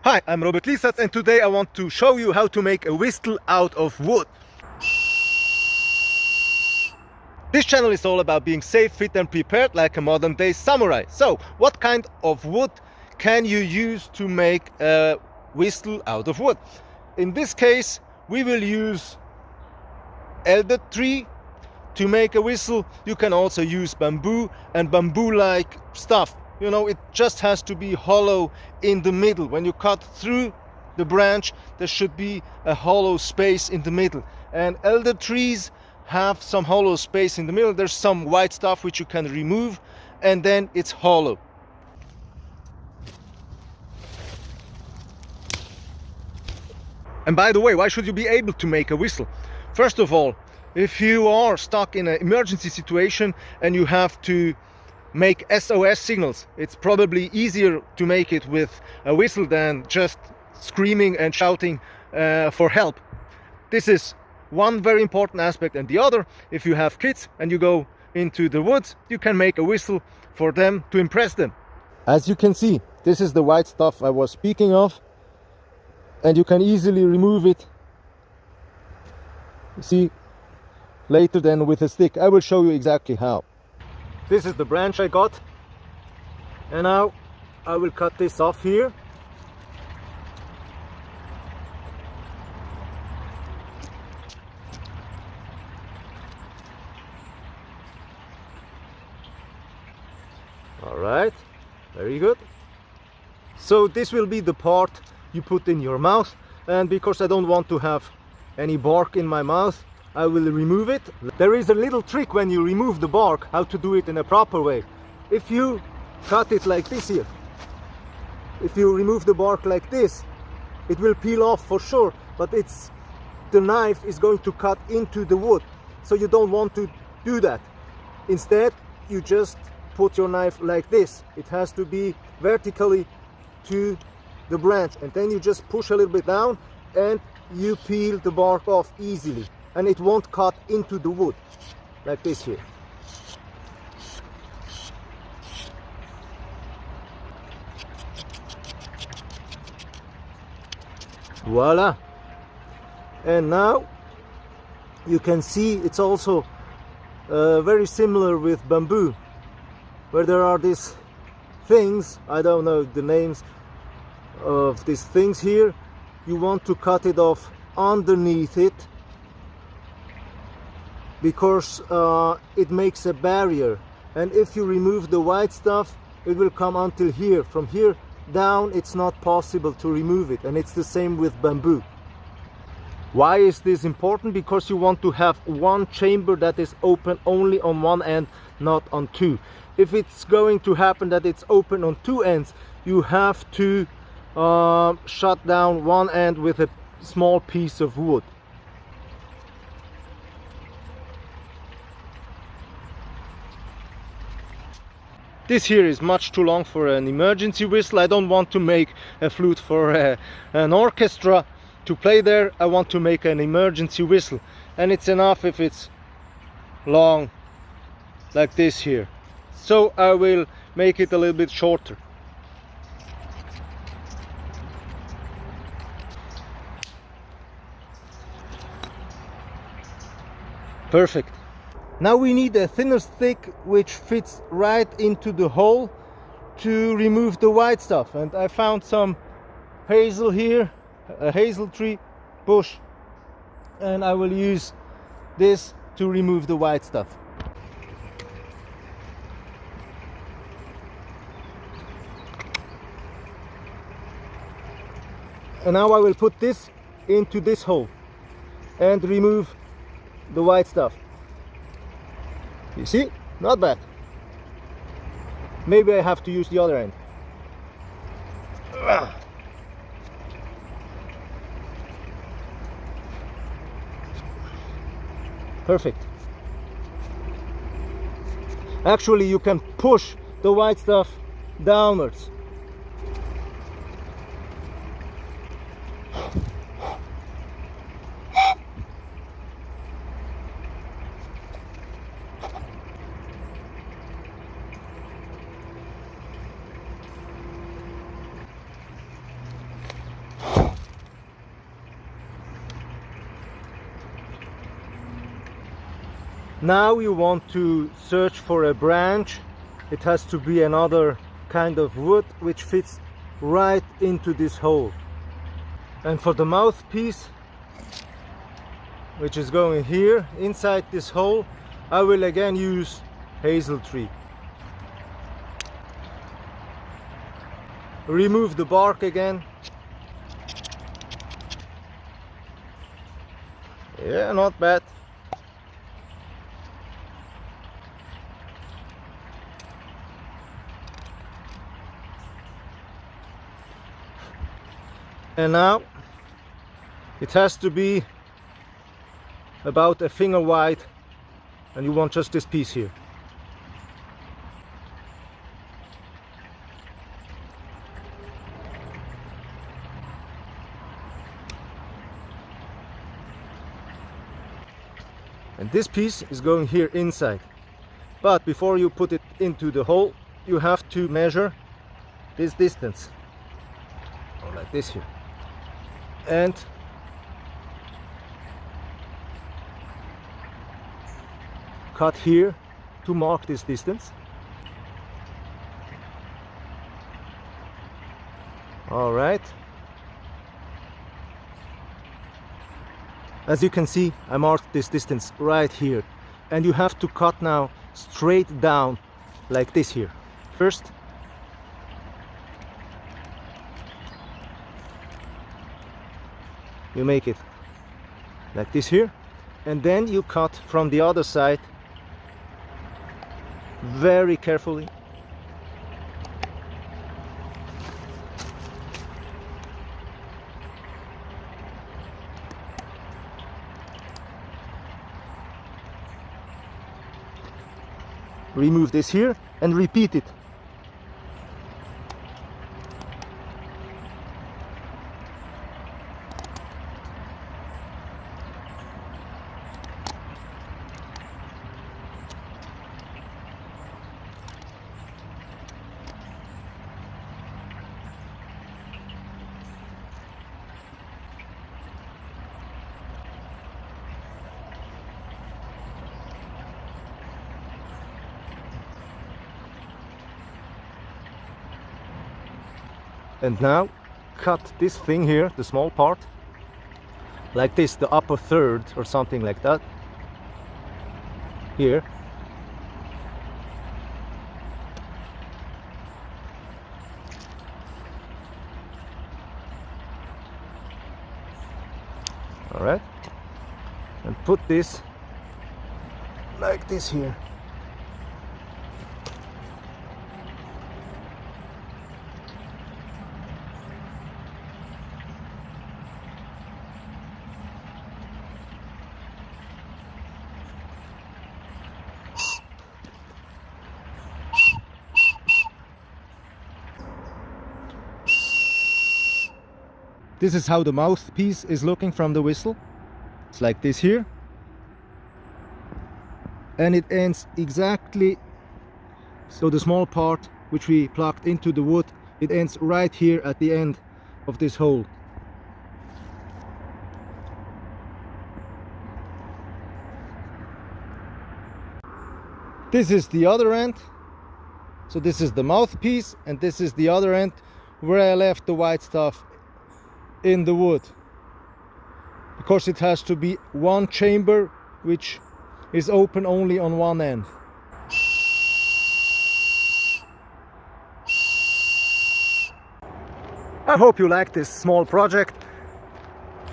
Hi, I'm Robert Liesatz, and today I want to show you how to make a whistle out of wood. This channel is all about being safe, fit and prepared like a modern day samurai. So, what kind of wood can you use to make a whistle out of wood? In this case, we will use elder tree to make a whistle. You can also use bamboo and bamboo-like stuff. You know, it just has to be hollow in the middle. When you cut through the branch, there should be a hollow space in the middle. And elder trees have some hollow space in the middle. There's some white stuff which you can remove, and then it's hollow. And by the way, why should you be able to make a whistle? First of all, if you are stuck in an emergency situation and you have to make SOS signals, it's probably easier to make it with a whistle than just screaming and shouting for help. This is one very important aspect. And the other, if you have kids and you go into the woods, you can make a whistle for them to impress them. As you can see, this is the white stuff I was speaking of, and you can easily remove it, see, later than with a stick. I will show you exactly how. This is the branch I got, and now I will cut this off here. All right, very good. So this will be the part you put in your mouth, and because I don't want to have any bark in my mouth, I will remove it. There is a little trick when you remove the bark, how to do it in a proper way. If you cut it like this here, if you remove the bark like this, it will peel off for sure, but the knife is going to cut into the wood, so you don't want to do that. Instead, you just put your knife like this. It has to be vertically to the branch, and then you just push a little bit down and you peel the bark off easily, and it won't cut into the wood like this here. Voila. And now you can see it's also very similar with bamboo, where there are these things, I don't know the names of these things here. You want to cut it off underneath it, because it makes a barrier, and if you remove the white stuff, it will come until here. From here down it's not possible to remove it, and it's the same with bamboo. Why is this important? Because you want to have one chamber that is open only on one end, not on two. If it's going to happen that it's open on two ends, you have to shut down one end with a small piece of wood. This here is much too long for an emergency whistle. I don't want to make a flute for an orchestra to play there. I want to make an emergency whistle, and it's enough if it's long like this here. So I will make it a little bit shorter. Perfect. Now we need a thinner stick which fits right into the hole to remove the white stuff, and I found some hazel here, a hazel tree bush, and I will use this to remove the white stuff. And now I will put this into this hole and remove the white stuff. You see? Not bad. Maybe I have to use the other end. Perfect. Actually, you can push the white stuff downwards. Now you want to search for a branch. It has to be another kind of wood which fits right into this hole. And for the mouthpiece, which is going here inside this hole, I will again use hazel tree. Remove the bark again. Yeah, not bad. And now it has to be about a finger wide, and you want just this piece here. And this piece is going here inside. But before you put it into the hole, you have to measure this distance, or like this here. And cut here to mark this distance. All right. As you can see, I marked this distance right here, and you have to cut now straight down like this here. First, you make it like this here, and then you cut from the other side very carefully. Remove this here and repeat it. And now cut this thing here, the small part, like this, the upper third or something like that, here. All right, and put this like this here. This is how the mouthpiece is looking from the whistle. It's like this here. And it ends exactly, so the small part which we plugged into the wood, it ends right here at the end of this hole. This is the other end. So this is the mouthpiece, and this is the other end where I left the white stuff in the wood, because it has to be one chamber which is open only on one end. I hope you like this small project.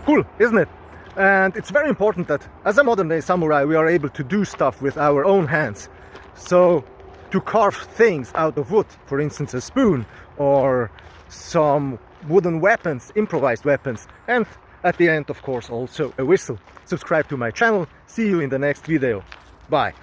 Cool, isn't it? And it's very important that as a modern day samurai we are able to do stuff with our own hands. So to carve things out of wood, for instance a spoon or some wooden weapons, improvised weapons, and at the end of course also a whistle. Subscribe to my channel. See you in the next video. Bye.